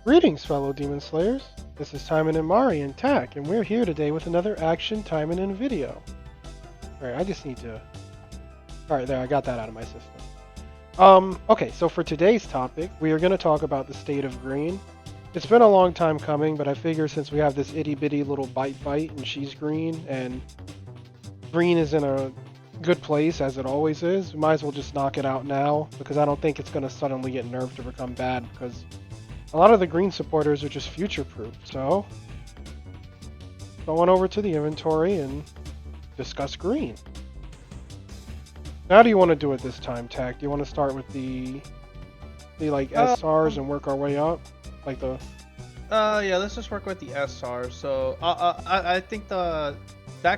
Greetings, fellow Demon Slayers. This is Taimanin Mari and Tak, and we're here today with another Action Taimanin video. Alright, I just need to... Alright, there, I got that out of my system. Okay, so for today's topic, we are going to talk about the state of green. It's been a long time coming, but I figure since we have this itty-bitty little bite and she's green, and green is in a good place, as it always is, we might as well just knock it out now, because I don't think it's going to suddenly get nerfed or become bad, because a lot of the green supporters are just future-proof, so going over to the inventory and discuss green. How do you want to do it this time, Tak? Do you want to start with the like SRs and work our way up? Like the... Yeah, let's just work with the SR. So, I think that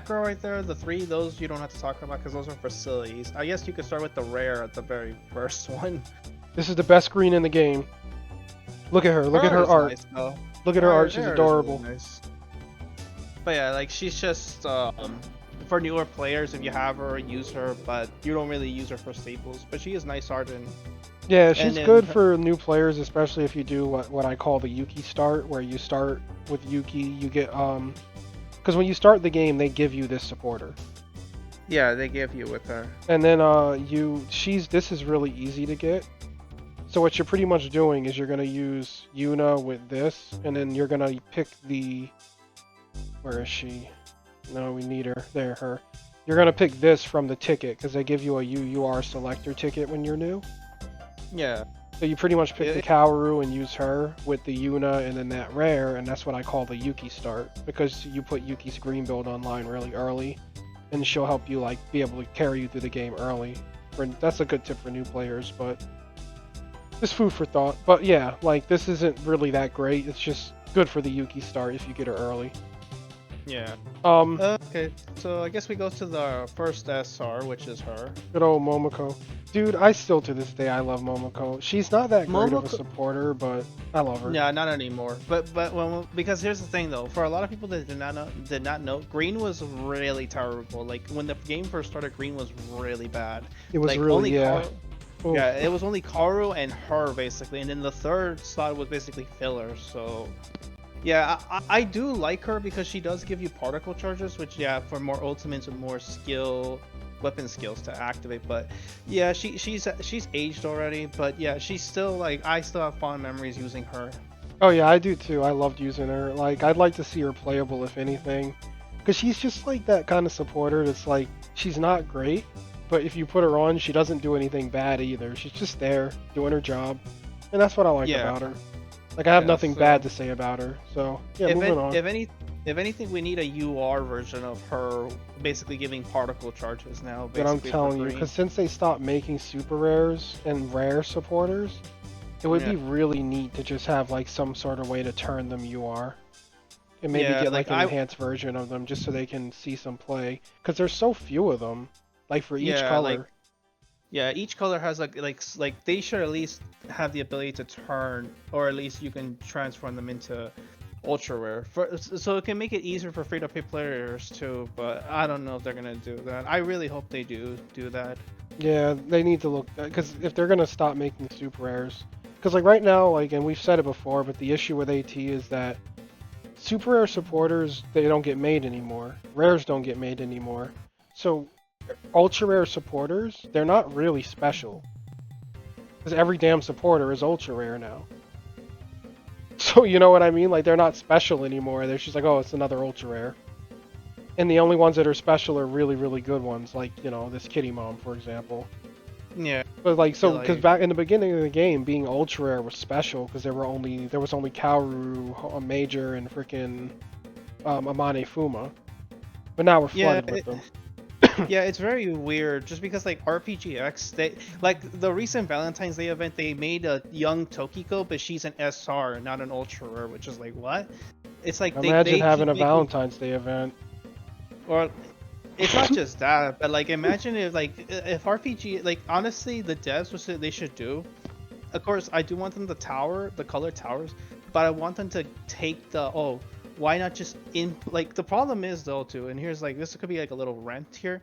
girl right there, the three, those you don't have to talk about because those are facilities. I guess you could start with the rare at the very first one. This is the best green in the game. Look at her. Look at her art. Nice, look at her art. She's adorable. Really nice. But yeah, like she's just for newer players if you have her, use her, but you don't really use her for staples. But she is nice art and yeah, she's good for new players, especially if you do what I call the Yuki start, where you start with Yuki. You get because when you start the game, they give you this supporter. Yeah, they give you with her. And then this is really easy to get. So what you're pretty much doing is you're going to use Yuno with this, and then you're going to pick the... Where is she? No, we need her. There, her. You're going to pick this from the ticket, because they give you a UUR selector ticket when you're new. Yeah. So you pretty much pick the Kaoru and use her with the Yuna and then that rare, and that's what I call the Yuki start, because you put Yuki's green build online really early, and she'll help you like be able to carry you through the game early. That's a good tip for new players, but... Just food for thought, but yeah, like this isn't really that great. It's just good for the Yuki start if you get her early. Yeah. Okay, so I guess we go to the first SR, which is her. Good old Momoko. Dude, I still to this day I love Momoko. She's not that great of a supporter, but I love her. Yeah, not anymore. But because here's the thing though, for a lot of people that did not know, green was really terrible. Like when the game first started, green was really bad. It was like, really Yeah, it was only Kaoru and her basically, and then the third slot was basically filler. So, yeah, I do like her because she does give you particle charges, which for more ultimates and more weapon skills to activate. But yeah, she's aged already, but yeah, she's still like I still have fond memories using her. Oh yeah, I do too. I loved using her. Like I'd like to see her playable if anything, because she's just like that kind of supporter that's like she's not great. But if you put her on, she doesn't do anything bad either. She's just there, doing her job. And that's what I like about her. Like, I have nothing bad to say about her. So, yeah, moving on. If anything, we need a UR version of her basically giving particle charges now. But I'm telling you, because since they stopped making super rares and rare supporters, it would be really neat to just have, like, some sort of way to turn them UR. And maybe get, like, an enhanced version of them just so they can see some play. Because there's so few of them. Like for each color. Each color has like they should at least have the ability to turn, or at least you can transform them into ultra rare. So it can make it easier for free-to-play players too. But I don't know if they're gonna do that. I really hope they do that. Yeah, they need to look, because if they're gonna stop making super rares, because like right now, like, and we've said it before, but the issue with AT is that super rare supporters, they don't get made anymore. Rares don't get made anymore. So ultra rare supporters, they're not really special, because every damn supporter is ultra rare now. So you know what I mean? Like they're not special anymore. They're just like, oh, it's another ultra rare. And the only ones that are special are really, really good ones, like, you know, this Kitty Mom, for example. Yeah. But like, so because back in the beginning of the game, being ultra rare was special because there was only Kaoru, a Major, and freaking Amane Fuma. But now we're flooded with them. Yeah, it's very weird just because like RPGX, they like the recent Valentine's Day event, they made a young Tokiko, but she's an SR, not an ultra rare, which is like what? It's like imagine having a Valentine's Day event. Or it's not just that, but like imagine if RPG, like honestly the devs what they should do. Of course, I do want them to the color towers, but I want them to take why not just like the problem is though too, and here's like this could be like a little rant here.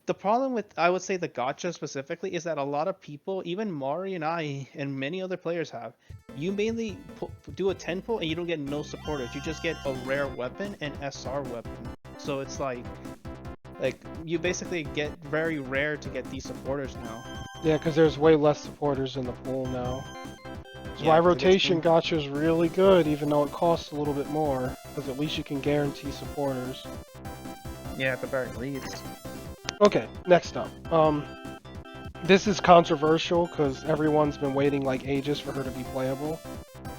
the problem with, I would say, the gacha specifically is that a lot of people, even Mari and I and many other players have, you mainly do a 10 pull and you don't get no supporters. You just get a rare weapon and SR weapon. So it's like you basically get very rare to get these supporters now. Yeah, because there's way less supporters in the pool now. That's Yeah, why 'cause it gets rotation gacha is really good, even though it costs a little bit more. Because at least you can guarantee supporters. Yeah, at the very least. Okay, next up. This is controversial because everyone's been waiting like ages for her to be playable.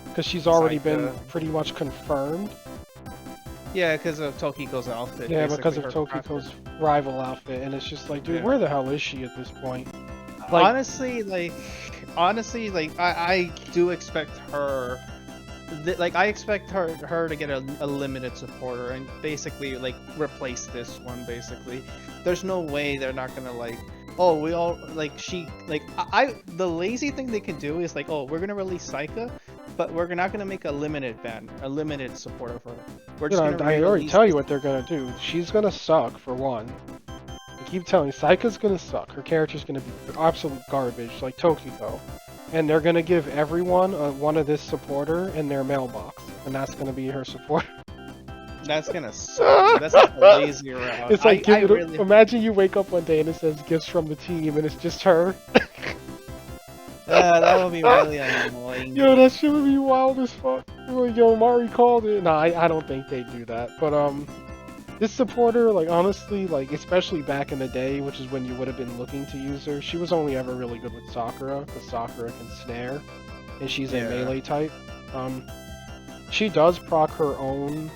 Because she's already been pretty much confirmed. Yeah, because of Tokiko's outfit. Yeah, because of basically, Tokiko's rival outfit, and it's just like, dude, Yeah. where the hell is she at this point? Like, honestly, I do expect her. I expect her to get a limited supporter and basically like replace this one. Basically, there's no way they're not gonna like. Oh, we all like she like the lazy thing they can do is like, oh, we're gonna release Saika, but we're not gonna make a limited supporter for her. We're just gonna I already tell you what they're gonna do. She's gonna suck for one. I keep telling you, Saika's gonna suck. Her character's gonna be absolute garbage, like Tokiko. And they're gonna give everyone one of this supporter in their mailbox, and that's gonna be her support. That's gonna suck. That's like a lazy route. It's like, imagine you wake up one day and it says gifts from the team, and it's just her. Yeah, that would be really annoying. Yo, that shit would be wild as fuck. Yo, Mari called it. Nah, I don't think they do that. But this supporter, like honestly, like especially back in the day, which is when you would have been looking to use her, she was only ever really good with Sakura, because Sakura can snare, and she's a melee type. She does proc her own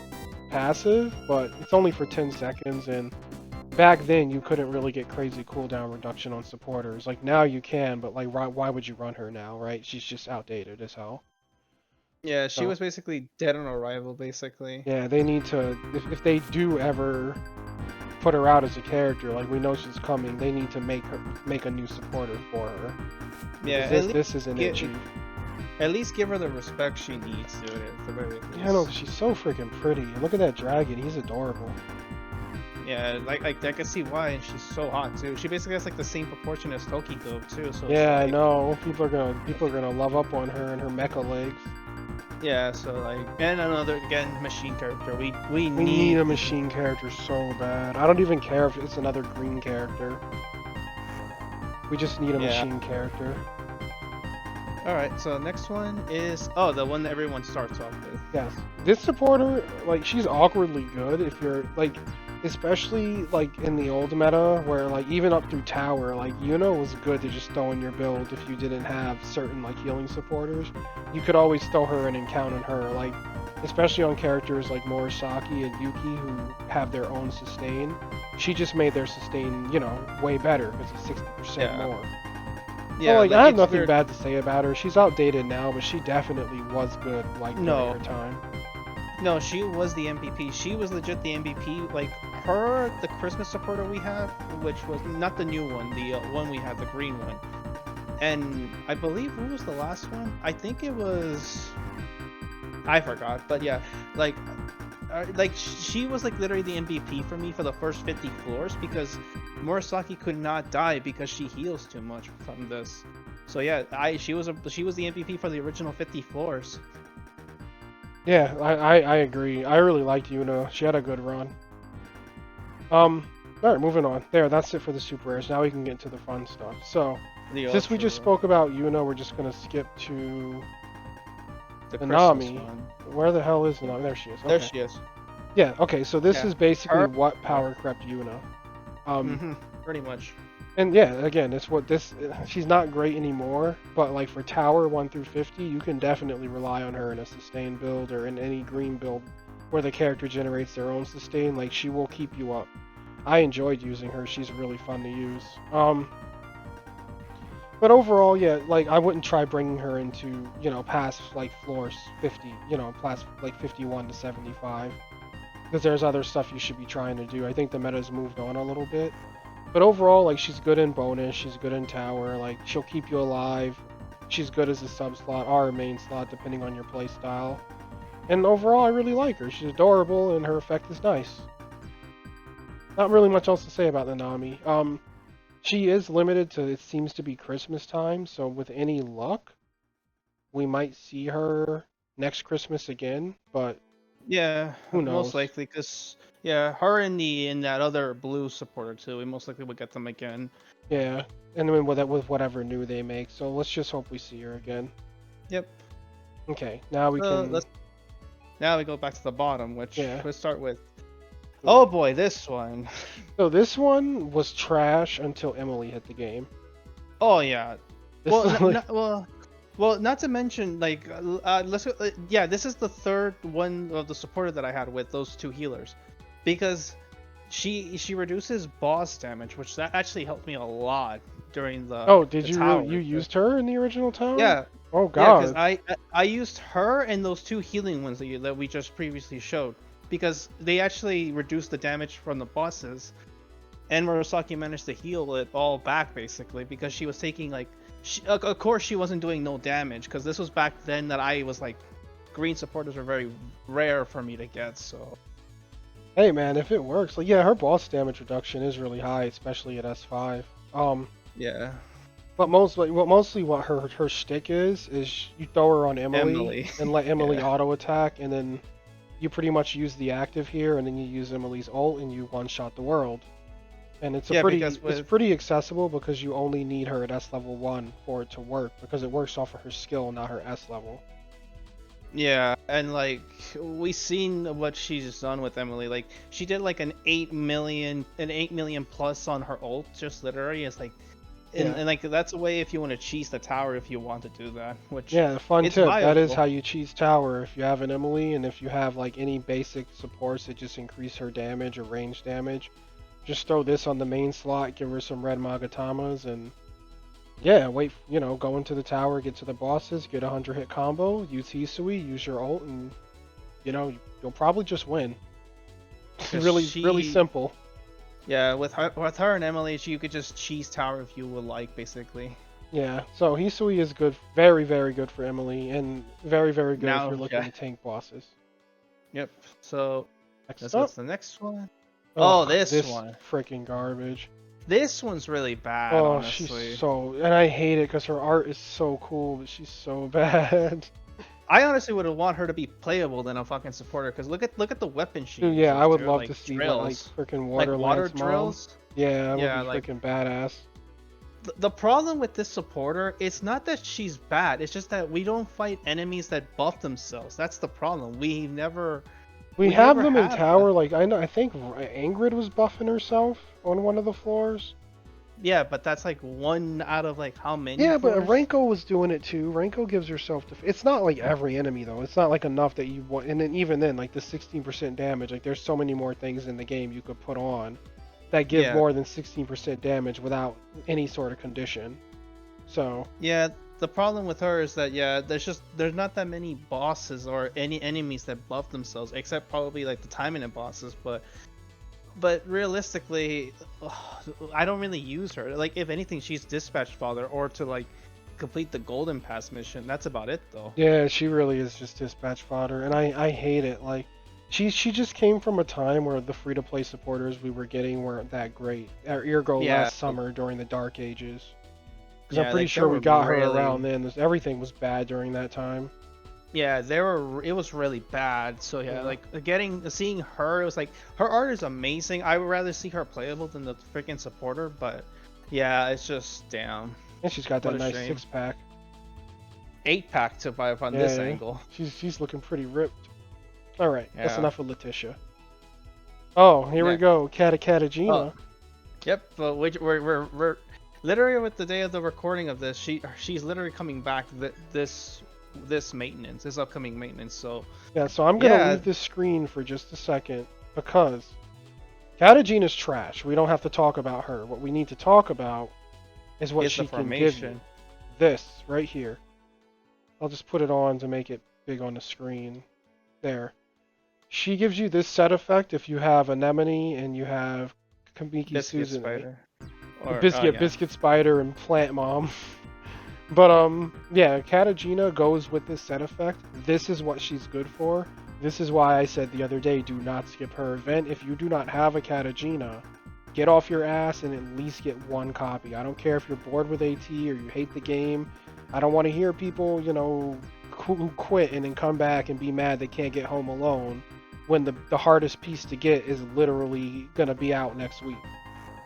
passive, but it's only for 10 seconds, and back then you couldn't really get crazy cooldown reduction on supporters. Like now you can, but like why would you run her now, right? She's just outdated as hell. Yeah, she was basically dead on arrival, basically. Yeah, they need to, if they do ever put her out as a character, like we know she's coming, they need to make a new supporter for her. Yeah, this isn't it, Chief. At least give her the respect she needs to it, at the very least. Yeah, no, she's so freaking pretty. And look at that dragon, he's adorable. Yeah, like I can see why, and she's so hot too. She basically has like the same proportion as Tokiko too. So yeah, I know. People are gonna love up on her and her mecha legs. Yeah, so like, and another again machine character. We need a machine character so bad. I don't even care if it's another green character. We just need a machine character. Alright, so next one is the one that everyone starts off with. Yes. This supporter, like, she's awkwardly good if you're like, especially like in the old meta where like even up through tower, like Yuno was good to just throw in your build if you didn't have certain like healing supporters. You could always throw her and encounter her, like especially on characters like Murashima and Yuki who have their own sustain. She just made their sustain, you know, way better because it's 60% more. Yeah, so, like I have nothing bad to say about her. She's outdated now, but she definitely was good like during her time. No, she was the MVP. She was legit the MVP. Like her, the Christmas supporter we have, which was not the new one, the one we had, the green one. And I believe, who was the last one? I think it was, I forgot. But yeah, like she was like literally the MVP for me for the first 50 floors because Murasaki could not die because she heals too much from this. So yeah, she was the MVP for the original 50 floors. Yeah, I agree. I really liked Yuno. She had a good run. Alright, moving on. There, that's it for the super rares. Now we can get into the fun stuff. So, since we just spoke about Yuno, we're just gonna skip to the Nami. Where the hell is Nami? There she is. Okay. There she is. Yeah, okay, so this is basically what power crept Yuno. Pretty much. And yeah, again, it's what she's not great anymore, but like for tower 1 through 50, you can definitely rely on her in a sustain build or in any green build where the character generates their own sustain. Like she will keep you up. I enjoyed using her. She's really fun to use. But overall, yeah, like I wouldn't try bringing her into, you know, past like floors 50, you know, past like 51 to 75, because there's other stuff you should be trying to do. I think the meta's moved on a little bit. But overall, like, she's good in bonus, she's good in tower, like, she'll keep you alive. She's good as a sub-slot or a main slot, depending on your playstyle. And overall, I really like her. She's adorable, and her effect is nice. not really much else to say about the Nami. She is limited to, it seems to be Christmas time, so with any luck, we might see her next Christmas again, but Yeah, who most knows? likely, cause yeah, her and that other blue supporter too. We most likely would get them again. Yeah, and then with whatever new they make, so let's just hope we see her again. Yep. Okay, now we So can, now we go back to the bottom, which yeah. we'll start with. Oh boy, this one. So this one was trash until Emily hit the game. Oh yeah. This Well, is like, not to mention like let's yeah, this is the third one of the supporter that I had with those two healers, because she reduces boss damage, which that actually helped me a lot during oh, did the you tower. really, you used her in the original tower? Yeah, Oh yeah, because god. I used her and those two healing ones that we just previously showed, because they actually reduced the damage from the bosses, and Murasaki managed to heal it all back basically because she was taking like, of course she wasn't doing no damage because this was back then that I was like, green supporters were very rare for me to get, so. Hey man, if it works, like yeah, her boss damage reduction is really high, especially at S5. Yeah. But mostly what her shtick is you throw her on Emily and let Emily Yeah. auto attack, and then you pretty much use the active here, and then you use Emily's ult, and you one shot the world. And it's Yeah, pretty because it's with pretty accessible because you only need her at S level 1 for it to work, because it works off of her skill, not her S level. yeah, and like we seen what she's done with Emily. Like she did like an 8 million plus on her ult, just literally. It's like, Yeah. and like that's a way if you want to cheese the tower if you want to do that. Which Yeah, fun it's tip. That is viable. how you cheese tower. If you have an Emily, and if you have like any basic supports that just increase her damage or range damage, just throw this on the main slot, give her some red Magatamas, and yeah, wait, go into the tower, get to the bosses, get a 100 hit combo, use Hisui, use your ult, and you'll probably just win. It's 'Cause really simple. yeah, with her and Emily, you could just cheese tower if you would like, basically. Yeah, so Hisui is good, very good for Emily, and very good if Now, you're looking yeah, to tank bosses. yep. So Next let's go up, to the next one. Oh, ugh, this this one. freaking garbage. This one's really bad, Oh, she's honestly. so, and I hate it because her art is so cool, but she's so bad. I honestly would want her to be playable than a fucking supporter, because look at the weapon she Dude, yeah, uses, I would dude. love Like to see that, like drills, freaking like water Waterland's mom. drills. Yeah, that would Yeah, be like freaking badass. the problem with this supporter, it's not that she's bad. It's just that we don't fight enemies that buff themselves. That's the problem. We We have never them in had that. tower, like I think Ingrid was buffing herself on one of the floors. Yeah, but that's like one out of like how many Yeah, but floors? Renko was doing it too. Renko gives herself it's not like every enemy though. It's not like enough that you want, and then even then, like the 16% damage, like there's so many more things in the game you could put on that give Yeah. more than 16% damage without any sort of condition. So, Yeah, the problem with her is that yeah, there's not that many bosses or any enemies that buff themselves, except probably like the Taimanin bosses, but realistically, I don't really use her. Like if anything, she's dispatch fodder or to like complete the golden pass mission. That's about it though. yeah, she really is just dispatch fodder, and I hate it. Like she just came from a time where the free to play supporters we were getting weren't that great. Our Eargo Yeah, last summer during the dark ages. Because I'm yeah, pretty like they sure we were got her really around then. Everything was bad during that time. yeah, they were. It was really bad. So yeah, Yeah. like seeing her, it was like her art is amazing. I would rather see her playable than the freaking supporter. But yeah, it's just damn. And she's got that What a nice shame. 6-pack. 8-pack to buy on Yeah, this yeah. angle. She's looking pretty ripped. All right, that's Yeah. enough of Leticia. Oh, here we Yeah. go, Katagina. Oh, yep. But we're literally with the day of the recording of this. She's literally coming back. This maintenance, this upcoming maintenance. So Yeah, so I'm gonna yeah, leave this screen for just a second because Katagina's trash. We don't have to talk about her. What we need to talk about is what it's she the can give you. formation. This right here. I'll just put it on to make it big on the screen. There. She gives you this set effect if you have Anemone and you have Kamiki Biscuit Suzune. spider. Or Biscuit, yeah. Biscuit Spider, and Plant Mom. But yeah, Katagina goes with this set effect. This is what she's good for. This is why I said the other day, do not skip her event. If you do not have a Katagina, get off your ass and at least get one copy. I don't care if you're bored with AT or you hate the game. I don't want to hear people, who quit and then come back and be mad they can't get Home Alone when the hardest piece to get is literally going to be out next week.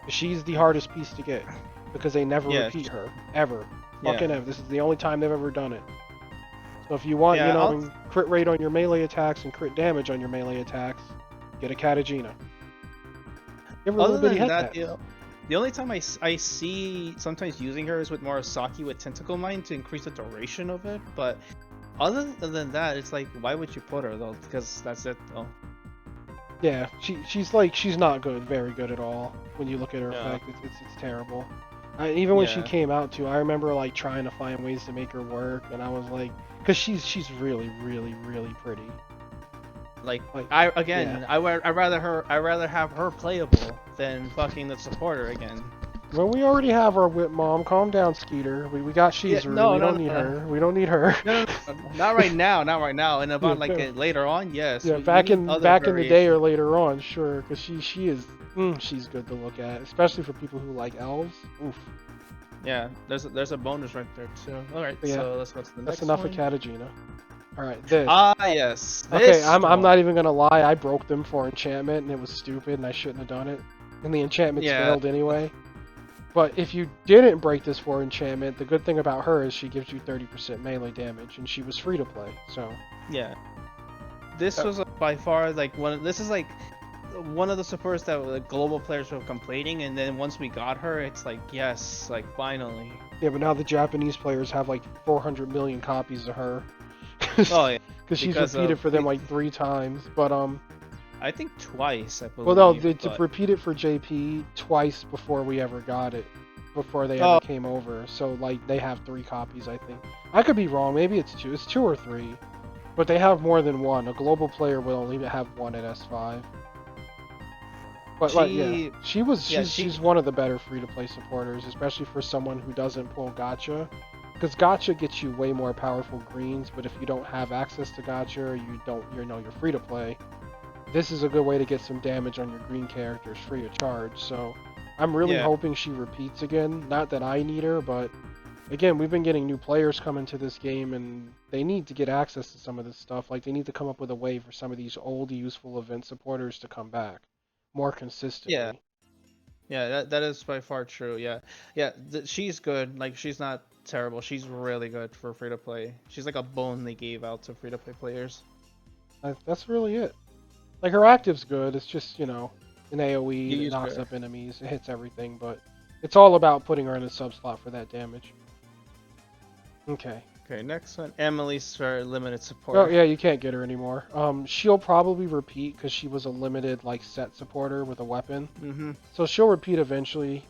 She's the hardest piece to get because they never repeat her, ever. Fucking ever. This is the only time they've ever done it. So if you want, crit rate on your melee attacks and crit damage on your melee attacks, get a Katagina. Give her a little bitty head pat. The only time I see sometimes using her is with Murashima with Tentacle Mine to increase the duration of it, but other than that, it's like, why would you put her though? Because that's it though. Yeah, she's not good, very good at all. When you look at her effect, it's terrible. Even when she came out too, I remember like trying to find ways to make her work, and I was like, because she's really, really, really pretty. I'd rather have her playable than fucking the supporter again. Well, we already have our whip mom. Calm down, Skeeter. We got Shizuru. We don't need her. We don't need her. No, not right now. Not right now. And about later on, yes. Yeah, back in the day or later on, sure. Because she is she's good to look at, especially for people who like elves. Oof. Yeah, there's a bonus right there too. All right, so let's go to the next one. That's enough of Katagina. All right, this. Yes. Okay, I'm not even gonna lie. I broke them for enchantment, and it was stupid, and I shouldn't have done it. And the enchantments failed anyway. But if you didn't break this for enchantment, the good thing about her is she gives you 30% melee damage, and she was free to play. So. Yeah. This was by far This is one of the supports that the global players were complaining, and then once we got her, it's like yes, finally. Yeah, but now the Japanese players have 400 million copies of her. Oh yeah. Because she's repeated for them 3 times, but I think twice, I believe. Well, no, they repeated for JP twice before we ever got it, before they ever came over. So they have 3 copies, I think. I could be wrong. Maybe it's 2. It's 2 or 3, but they have more than one. A global player will only have 1 at S5. But she's one of the better free-to-play supporters, especially for someone who doesn't pull gacha. Because gacha gets you way more powerful greens, but if you don't have access to gacha, or you're free to play, this is a good way to get some damage on your green characters free of charge. So I'm really hoping she repeats again. Not that I need her, but again, we've been getting new players coming to this game, and they need to get access to some of this stuff. They need to come up with a way for some of these old useful event supporters to come back more consistently. Yeah, that is by far true. Yeah, she's good. She's not terrible. She's really good for free to play. She's like a bone they gave out to free to play players. That's really it. Her active's good. It's just an AOE, it knocks up enemies, it hits everything, but it's all about putting her in a sub slot for that damage. Okay, next one, Emily's for limited support. Oh yeah, you can't get her anymore. She'll probably repeat because she was a limited set supporter with a weapon. So she'll repeat eventually.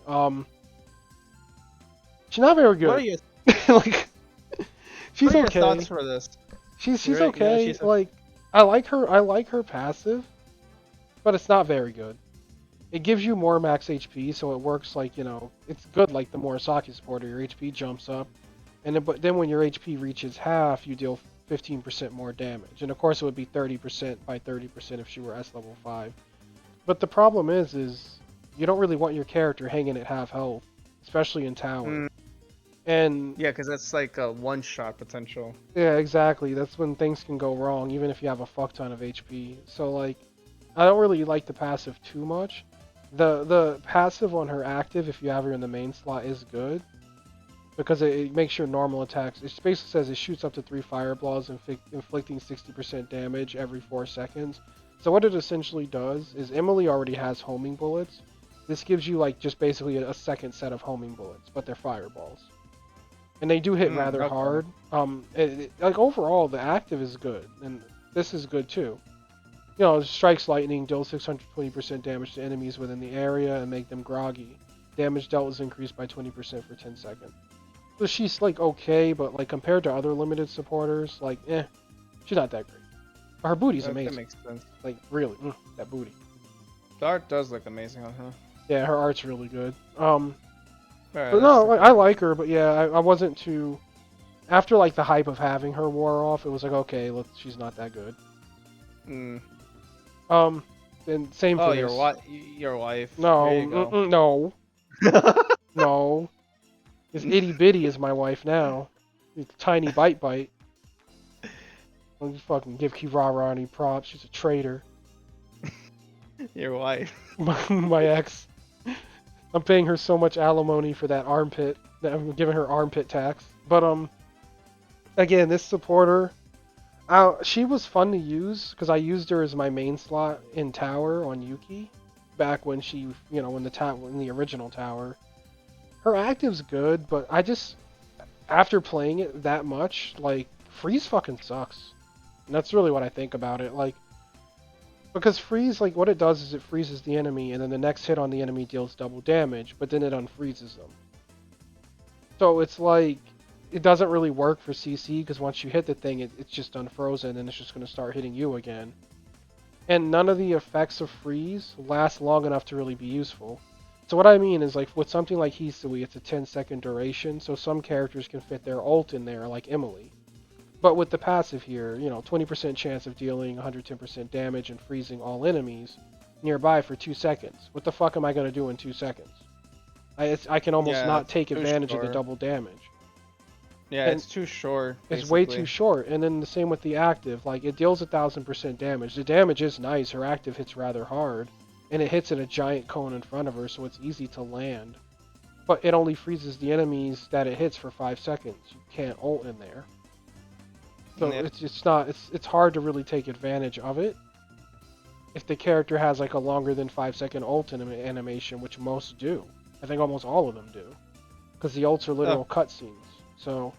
She's not very good. What are your she's okay. Thoughts for this? She's okay. I like her passive, but it's not very good. It gives you more max HP, so it works it's good the Murashima supporter. Your HP jumps up, but then when your HP reaches half, you deal 15% more damage. And of course, it would be 30% by 30% if she were S level 5. But the problem is you don't really want your character hanging at half health, especially in tower. And yeah, because that's a one-shot potential. Yeah, exactly. That's when things can go wrong, even if you have a fuck ton of HP. So I don't really like the passive too much. The passive on her active, if you have her in the main slot, is good because it makes your normal attacks. It basically says it shoots up to 3 fire balls, inflicting 60% damage every 4 seconds. So what it essentially does is Emily already has homing bullets. This gives you just basically a second set of homing bullets, but they're fireballs. And they do hit rather hard. Overall, the active is good, and this is good too. Strikes lightning, deals 620% damage to enemies within the area, and make them groggy. Damage dealt is increased by 20% for 10 seconds. So she's okay, but compared to other limited supporters, she's not that great. Her booty's amazing. That makes sense. Really, that booty. The art does look amazing on her. Yeah, her art's really good. But no, I like her, but yeah, I wasn't too... After the hype of having her wore off, it was okay, look, she's not that good. Mm. And same for Oh, this. your wife. No, There you go. no, no. This itty bitty is my wife now. It's tiny bite. Don't fucking give Kirara any props. She's a traitor. Your wife. My ex. I'm paying her so much alimony for that armpit. That I'm giving her armpit tax. But again, this supporter, she was fun to use because I used her as my main slot in tower on Yuki, back when she, in the original tower. Her active's good, but I just, after playing it that much, like, freeze fucking sucks. And that's really what I think about it. Like, because freeze, like, what it does is it freezes the enemy, and then the next hit on the enemy deals double damage, but then it unfreezes them. So it's like, it doesn't really work for CC, because once you hit the thing, it's just unfrozen, and it's just going to start hitting you again. And none of the effects of freeze last long enough to really be useful. So what I mean is, like, with something like Hisui, it's a 10-second duration, so some characters can fit their ult in there, like Emily. But with the passive here, 20% chance of dealing 110% damage and freezing all enemies nearby for 2 seconds. What the fuck am I going to do in 2 seconds? I can almost not take advantage of the double damage. Yeah, and it's too short. It's way too short. And then the same with the active. Like, it deals 1000% damage. The damage is nice. Her active hits rather hard. And it hits in a giant cone in front of her, so it's easy to land. But it only freezes the enemies that it hits for 5 seconds. You can't ult in there. So it's hard to really take advantage of it if the character has like a longer than 5-second ult animation, which most do. I think almost all of them do, because the ults are literal cutscenes. So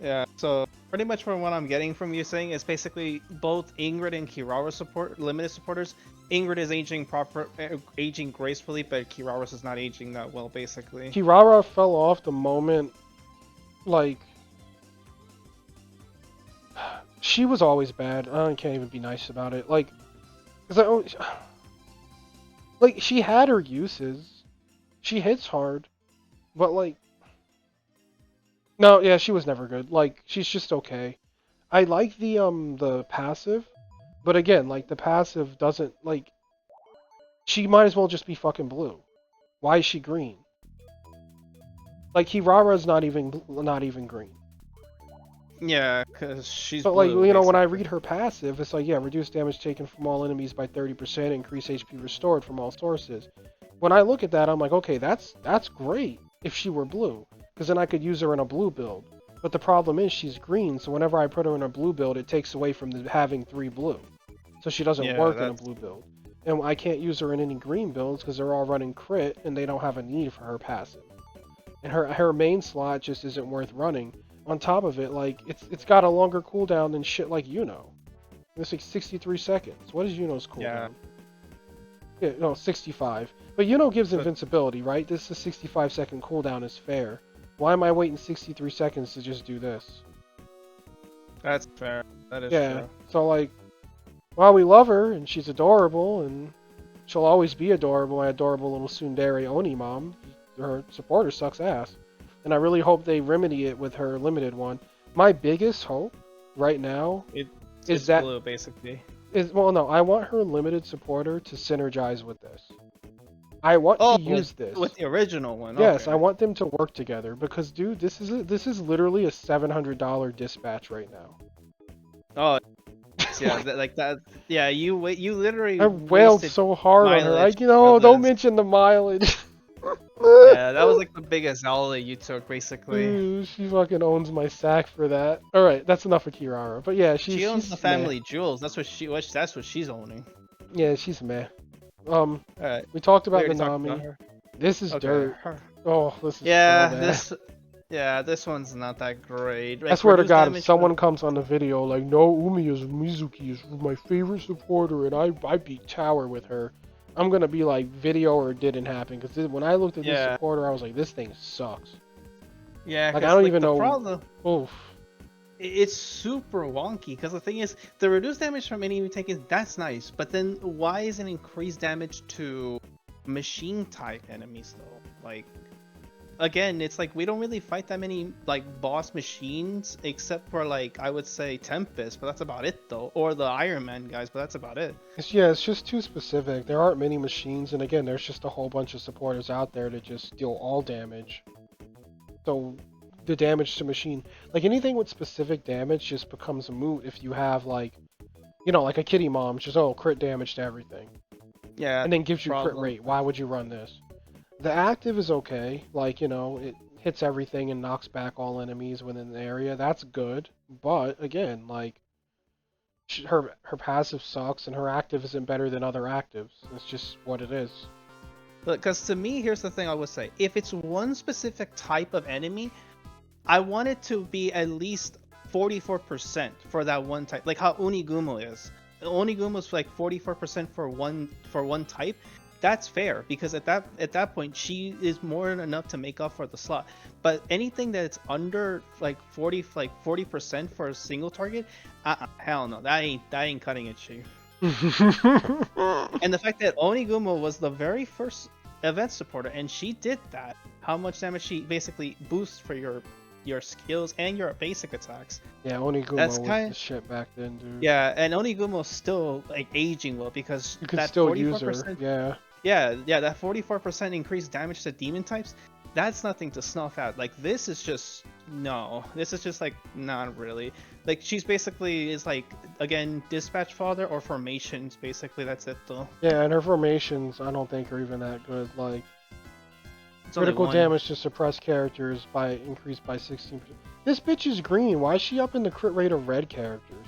yeah, so pretty much from what I'm getting from you saying is basically both Ingrid and Kirara limited supporters. Ingrid is aging gracefully, but Kirara's is not aging that well, basically. Kirara fell off the moment, like, she was always bad. I can't even be nice about it. Like, like, she had her uses. She hits hard, but like, no, yeah, she was never good. Like, she's just okay. I like the passive, but again, like, the passive doesn't, like, she might as well just be fucking blue. Why is she green? Like, Kirara's not even green. Yeah, because she's But, blue, like, when I read her passive, it's like, yeah, reduce damage taken from all enemies by 30%, increase HP restored from all sources. When I look at that, I'm like, okay, that's great if she were blue, because then I could use her in a blue build. But the problem is she's green, so whenever I put her in a blue build, it takes away from having 3 blue. So she doesn't work in a blue build. And I can't use her in any green builds because they're all running crit, and they don't have a need for her passive. And her main slot just isn't worth running. On top of it, like, it's got a longer cooldown than shit like Yuno. It's like 63 seconds. What is Yuno's cooldown? Yeah, no, 65. But Yuno gives invincibility, right? This is 65-second cooldown is fair. Why am I waiting 63 seconds to just do this? That's fair. That is true. So, like, while we love her, and she's adorable, and she'll always be adorable, my adorable little tsundere Oni mom, her supporter sucks ass. And I really hope they remedy it with her limited one. My biggest hope right now is that blue, basically. Well, no, I want her limited supporter to synergize with this. I want to use this with the original one. Yes, okay. I want them to work together because, dude, this is literally a $700 dispatch right now. Oh, yeah, like that. Yeah, you literally. I wailed so hard on her. Don't mention the mileage. Yeah, that was like the biggest L that you took, basically. Dude, she fucking owns my sack for that. All right, that's enough of Kirara. But yeah, she owns the family jewels. That's what she's owning. Yeah, she's meh. Alright. We talked about the Nami. This is dirt. Oh, this is so bad. This one's not that great. Like, I swear to God, if someone comes on the video like, no, Mizuki is my favorite supporter, and I beat Tower with her, I'm gonna be like, video or it didn't happen. Because when I looked at this supporter, I was like, this thing sucks. Yeah, like, I don't even know. Problem, oof. It's super wonky because the thing is, the reduced damage from enemy taken, that's nice, but then why is it increased damage to machine type enemies though? Like, again, it's like we don't really fight that many like boss machines except for like I would say Tempest, but that's about it though, or the Iron Man guys, but that's about it. It's just too specific. There aren't many machines, and again, there's just a whole bunch of supporters out there to just deal all damage. So the damage to machine, like anything with specific damage, just becomes moot if you have like, like a kitty mom, just crit damage to everything, Yeah. and then gives you problem. crit rate. Why would you run this? The active is okay, like it hits everything and knocks back all enemies within the area. That's good, but again, like her passive sucks, and her active isn't better than other actives. It's just what it is. Because to me, here's the thing I would say: if it's one specific type of enemy, I want it to be at least 44% for that one type, like how Onigumo is. Onigumo is like 44% for one type. That's fair because at that point she is more than enough to make up for the slot. But anything that's under like 40% for a single target, hell no, that ain't cutting it, Chief. And the fact that Onigumo was the very first event supporter and she did that, how much damage she basically boosts for your skills and your basic attacks. Yeah, Onigumo was the shit back then, dude. Yeah, and Onigumo's still like aging well because you can that still 44%, use her. Yeah, that 44% increased damage to demon types, that's nothing to snuff at. Like this is just like not really. Like she's basically is like again dispatch fodder or formations basically. That's it though. Yeah, and her formations I don't think are even that good. Like critical damage to suppressed characters increased by 16%. This bitch is green. Why is she up in the crit rate of red characters?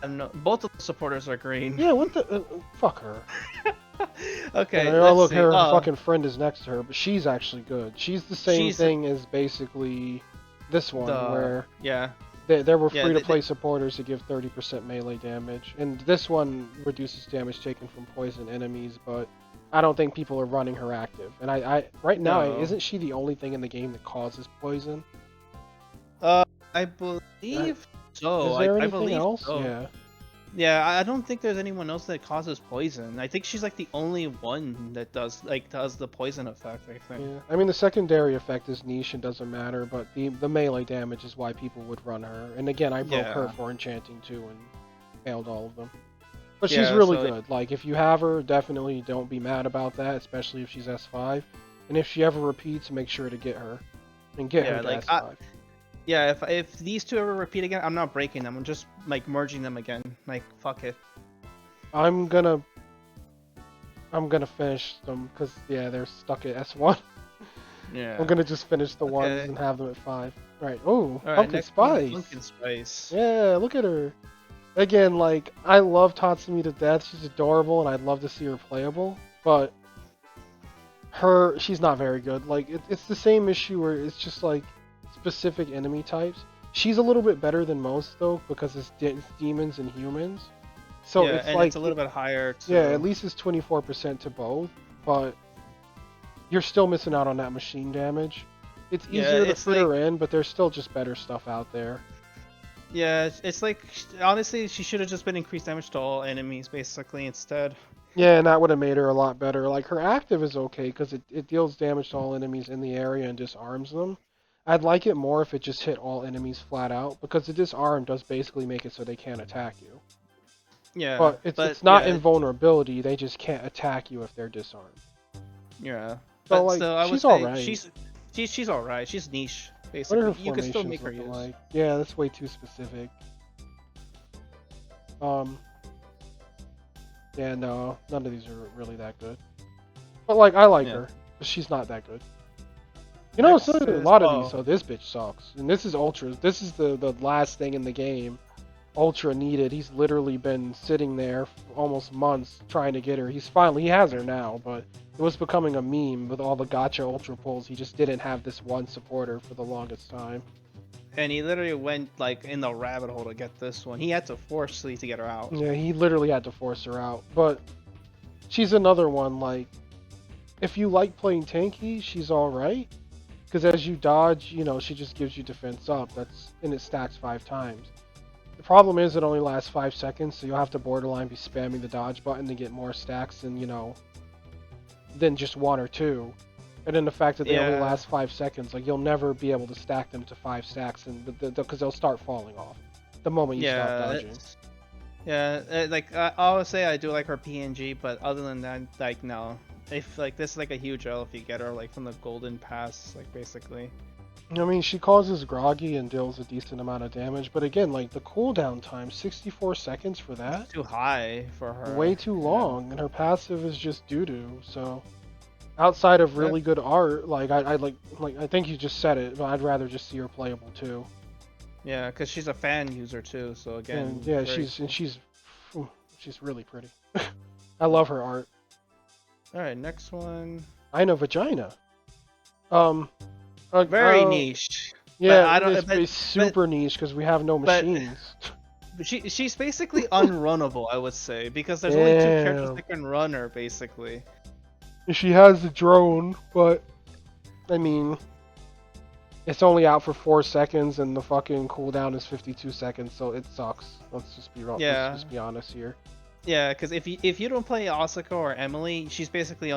I don't know. Both of the supporters are green. Yeah, what the fuck her. Okay. Oh look, her fucking friend is next to her, but she's actually good. She's the same thing as basically this one, where there were free-to-play supporters that give 30% melee damage, and this one reduces damage taken from poison enemies, but I don't think people are running her active. And I right now, isn't she the only thing in the game that causes poison? I believe so. Is there anything I believe else? So. Yeah. Yeah, I don't think there's anyone else that causes poison. I think she's like the only one that does the poison effect, I think. Yeah. I mean, the secondary effect is niche and doesn't matter, but the melee damage is why people would run her. And again, I broke her for enchanting too and failed all of them. But she's really good. Like, if you have her, definitely don't be mad about that, especially if she's S5. And if she ever repeats, make sure to get her. And get her to S5. Yeah, if these two ever repeat again, I'm not breaking them. I'm just, like, merging them again. Like, fuck it. I'm gonna finish them, because, yeah, they're stuck at S1. Yeah. I'm gonna just finish the ones and have them at 5. Alright, oh, Pumpkin Spice. Pumpkin Spice. Yeah, look at her. Again, like, I love Tatsumi to death. She's adorable, and I'd love to see her playable. But she's not very good. Like, it's the same issue where it's just, like, specific enemy types. She's a little bit better than most, though, because it's demons and humans. So yeah, it's and like... it's a little bit higher, too. Yeah, at least it's 24% to both. But you're still missing out on that machine damage. It's easier to fit her in, but there's still just better stuff out there. Yeah, it's like, honestly, she should have just been increased damage to all enemies, basically, instead. Yeah, and that would have made her a lot better. Like, her active is okay, because it deals damage to all enemies in the area and disarms them. I'd like it more if it just hit all enemies flat out, because the disarm does basically make it so they can't attack you. Yeah. But it's not invulnerability, they just can't attack you if they're disarmed. Yeah. So, like, she's alright. She's alright, she's niche. Basically. What are her you can still make her use. Like? Yeah, that's way too specific. Yeah, no, none of these are really that good. But like, I like her, but she's not that good. You know, so a lot of these. So this bitch sucks, and this is Ultra. This is the last thing in the game. Ultra needed. He's literally been sitting there for almost months trying to get her. He has her now, but it was becoming a meme with all the gacha Ultra pulls. He just didn't have this one supporter for the longest time. And he literally went like in the rabbit hole to get this one. He had to force Lee to get her out. Yeah, he literally had to force her out. But she's another one, like, if you like playing tanky, she's alright. Because as you dodge, you know, she just gives you defense up. And it stacks 5 times. The problem is it only lasts 5 seconds, so you'll have to borderline be spamming the dodge button to get more stacks than, you know, than just 1 or 2. And then the fact that they only Yeah. last 5 seconds, like you'll never be able to stack them to 5 stacks, and because they'll start falling off the moment you stop Yeah. dodging. Like I always say I do like her PNG, but other than that, like no. If like this is like a huge L if you get her like from the golden pass, like basically. I mean, she causes groggy and deals a decent amount of damage, but again, like the cooldown time, 64 seconds for that, It's too high for her. way too long, and her passive is just doo-doo. So, outside of really good art, like I I think you just said it, but I'd rather just see her playable too. Yeah, because she's a fan user too. So again, And yeah, she's really pretty. I love her art. All right, next one. I know vagina. Very niche. Yeah, I don't. it's super niche because we have no machines. But she's basically unrunnable, I would say, because there's only 2 characters that can run her, basically. She has the drone, but I mean, it's only out for 4 seconds, and the fucking cooldown is 52 seconds, so it sucks. Let's just be real. Yeah. Let's just be honest here. Yeah, because if you don't play Asako or Emily, she's basically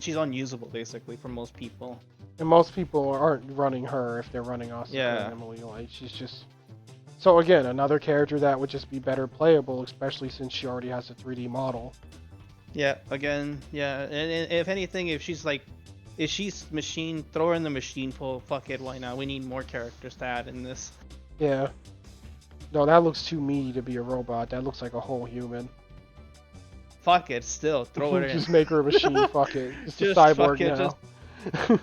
she's unusable basically for most people. And most people aren't running her if they're running Asako and Emily. Like she's just. So again, another character that would just be better playable, especially since she already has a 3D model. Yeah, again, yeah, and if anything, if she's machine, throw her in the machine pool. Fuck it, why not? We need more characters to add in this. Yeah. No, that looks too meaty to be a robot. That looks like a whole human. Fuck it, still throw it in. Just make her a machine. Fuck it. Just a Just cyborg fuck it, now.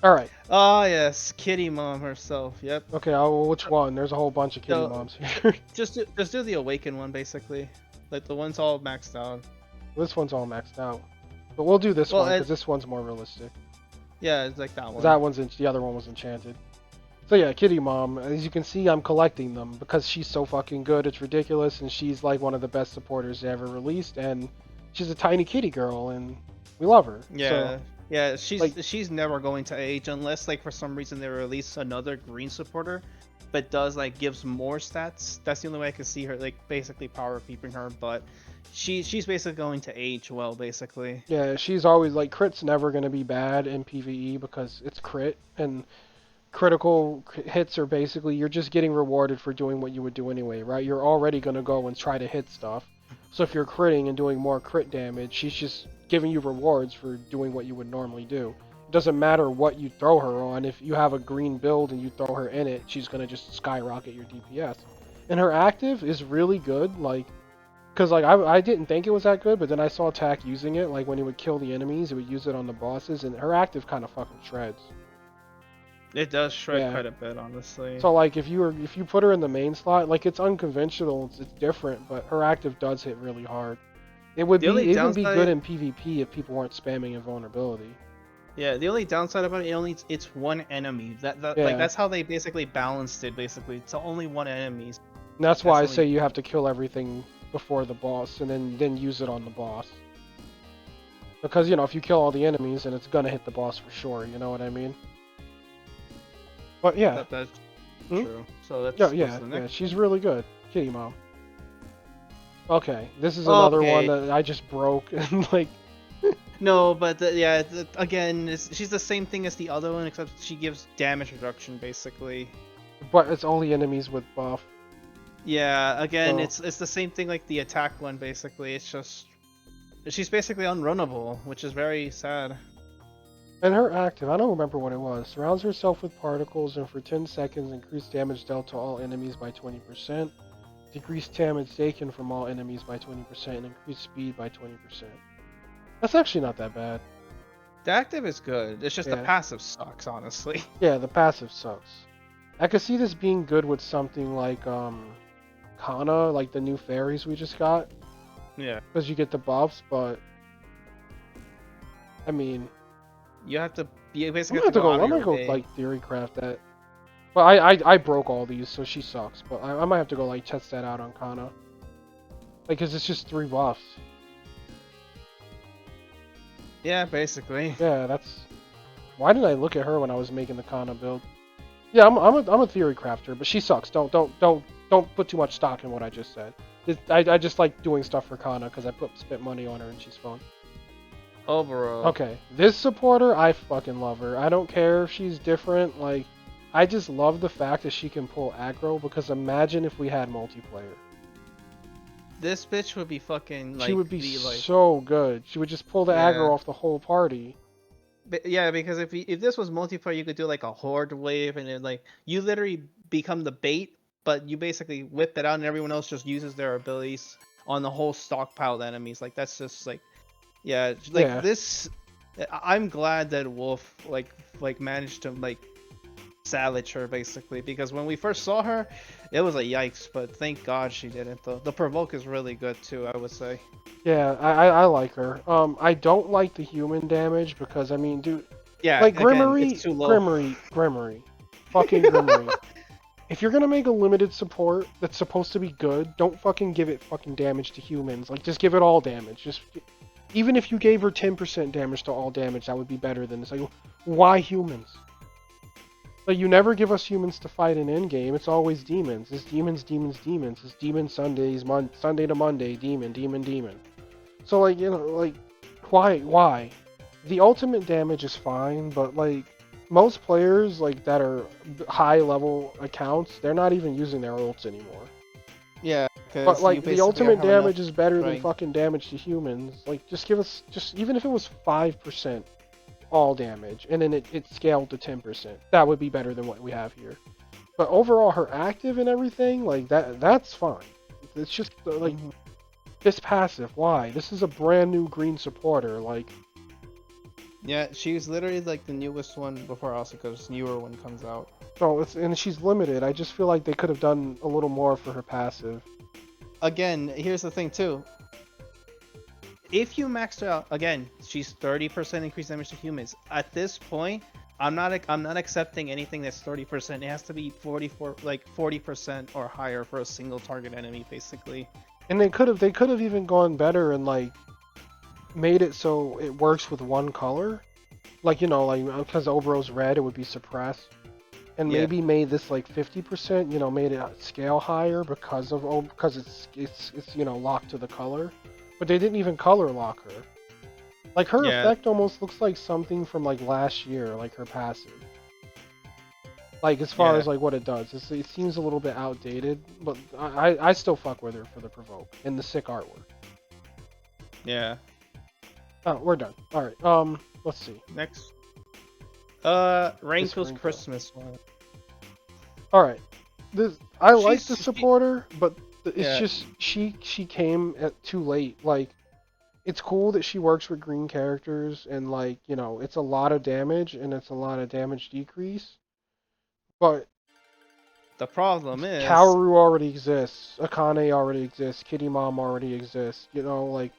All right. Oh yes, Kitty Mom herself. Yep. Okay. Well, which one? There's a whole bunch of Kitty Moms here. just do the Awakened one basically, like the one's all maxed out. This one's all maxed out, but we'll do this one because this one's more realistic. Yeah, it's like that one. That one's the other one was enchanted. So yeah, Kitty Mom. As you can see, I'm collecting them because she's so fucking good. It's ridiculous, and she's like one of the best supporters ever released, and she's a tiny kitty girl, and we love her. Yeah. So, yeah, she's never going to age unless like for some reason they release another green supporter, but gives more stats. That's the only way I can see her like basically power creeping her, but she's basically going to age well basically. Yeah, she's always like crit's never gonna be bad in PvE because it's crit, and critical hits are basically you're just getting rewarded for doing what you would do anyway, right? You're already gonna go and try to hit stuff. So if you're critting and doing more crit damage, she's just giving you rewards for doing what you would normally do. It doesn't matter what you throw her on. If you have a green build and you throw her in it, she's gonna just skyrocket your DPS. And her active is really good, like, cause like I didn't think it was that good, but then I saw Tak using it. Like when he would kill the enemies, he would use it on the bosses, and her active kind of fucking shreds. It does shred quite a bit, honestly. So like if you put her in the main slot, like it's unconventional, it's different, but her active does hit really hard. It would be good in PvP if people weren't spamming invulnerability. Yeah, the only downside about it, it's one enemy. Like that's how they basically balanced it. Basically, it's only one enemy. And that's why I say you have to kill everything before the boss, and then use it on the boss. Because if you kill all the enemies, then it's gonna hit the boss for sure. You know what I mean? But yeah, that's true. So that's yeah, she's really good, Kitty Mom. Okay, this is another one that I just broke and like. No, but again, she's the same thing as the other one, except she gives damage reduction basically. But it's only enemies with buff. Yeah, again, it's the same thing like the attack one basically. It's just she's basically unrunnable, which is very sad. And her active, I don't remember what it was. Surrounds herself with particles and for 10 seconds increase damage dealt to all enemies by 20%. Decrease damage taken from all enemies by 20% and increase speed by 20%. That's actually not that bad. The active is good. It's just the passive sucks, honestly. Yeah, the passive sucks. I could see this being good with something like Kana, like the new fairies we just got. Yeah. Because you get the buffs, but I mean, you have to I'm gonna go like theory craft that. But I broke all these, so she sucks. But I might have to go like test that out on Kana. Like, cause it's just 3 buffs. Yeah, basically. Yeah, that's. Why didn't I look at her when I was making the Kana build? Yeah, I'm a theory crafter, but she sucks. Don't put too much stock in what I just said. I just like doing stuff for Kana because I spent money on her and she's fun. Overall. Okay, this supporter, I fucking love her. I don't care if she's different. Like, I just love the fact that she can pull aggro. Because imagine if we had multiplayer. This bitch would be fucking like. She would be like, so good. She would just pull the aggro off the whole party. Yeah, because if this was multiplayer, you could do like a horde wave, and then like you literally become the bait, but you basically whip it out, and everyone else just uses their abilities on the whole stockpiled enemies. Like that's just like, yeah, like this. I'm glad that Wolf like managed to like salvage her basically, because when we first saw her, it was a yikes, but thank God she didn't. The Provoke is really good too, I would say. Yeah, I like her. I don't like the human damage because I mean, dude, yeah, like again, Grimory, it's too low. Grimory, fucking Grimory. If you're gonna make a limited support that's supposed to be good, don't fucking give it fucking damage to humans. Like, just give it all damage. Just even if you gave her 10% damage to all damage, that would be better than this. Like, why humans? Like, you never give us humans to fight in endgame. It's always demons. It's demons, demons, demons. It's demon Sundays, Sunday to Monday, demon, demon, demon. So, like, you know, like, why? The ultimate damage is fine, but, like, most players, like, that are high-level accounts, they're not even using their ults anymore. Yeah, but, like, the ultimate damage is better than fucking damage to humans. Like, just give us, even if it was 5% all damage, and then it scaled to 10%. That would be better than what we have here. But overall, her active and everything, like, that's fine. It's just, like, this passive, why? This is a brand new green supporter, like... Yeah, she's literally, like, the newest one before Asuka's newer one comes out. Oh, and she's limited. I just feel like they could have done a little more for her passive. Again, here's the thing, too. If you maxed her out, again, she's 30% increased damage to humans. At this point, I'm not accepting anything that's 30%. It has to be 40% or higher for a single target enemy, basically. And they could have even gone better and like made it so it works with one color. Like, you know, like because Obero's red, it would be suppressed. And maybe made this like 50%, you know, made it scale higher because it's you know, locked to the color. But they didn't even color lock her. Like, her effect almost looks like something from, like, last year, like, her passive. Like, as far as, like, what it does. It seems a little bit outdated, but I still fuck with her for the Provoke. And the sick artwork. Yeah. Oh, we're done. Alright, let's see. Next. Renko's Christmas one. Alright. I like the supporter, but... It's just she came at too late. Like, it's cool that she works with green characters and like, you know, it's a lot of damage and it's a lot of damage decrease. But the problem is Kaoru already exists, Akane already exists, Kitty Mom already exists. You know, like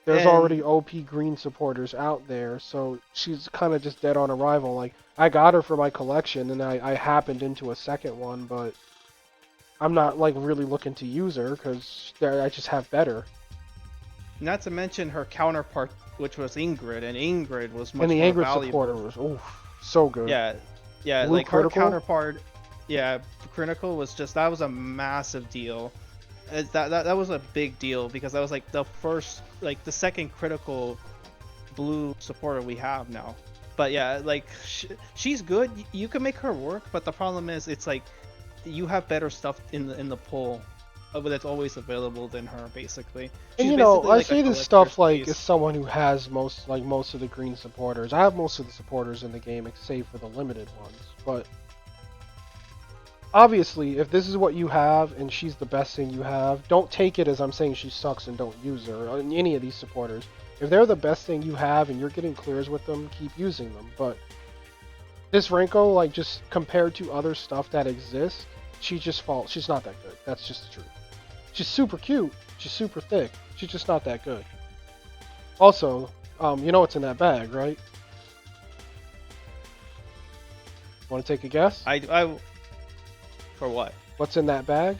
there's already OP green supporters out there, so she's kind of just dead on arrival. Like, I got her for my collection and I happened into a second one, but I'm not, like, really looking to use her, because I just have better. Not to mention her counterpart, which was Ingrid, and Ingrid was much more valuable. And the Ingrid supporter was, so good. Yeah, Blue like, Critical? her counterpart, Critical was just, that was a massive deal. That was a big deal, because that was, like, the first, like, the second critical blue supporter we have now. But, yeah, like, she's good, you can make her work, but the problem is, it's, like, you have better stuff in the pool that's always available than her, basically. And you know, I say this stuff like as someone who has most of the green supporters. I have most of the supporters in the game, save for the limited ones. But obviously, if this is what you have and she's the best thing you have, don't take it as I'm saying she sucks and don't use her, or any of these supporters. If they're the best thing you have and you're getting clears with them, keep using them. But this Renko, like, just compared to other stuff that exists, she's not that good. That's just the truth. She's super cute. She's super thick. She's just not that good. Also, you know what's in that bag, right? Want to take a guess? For what? What's in that bag?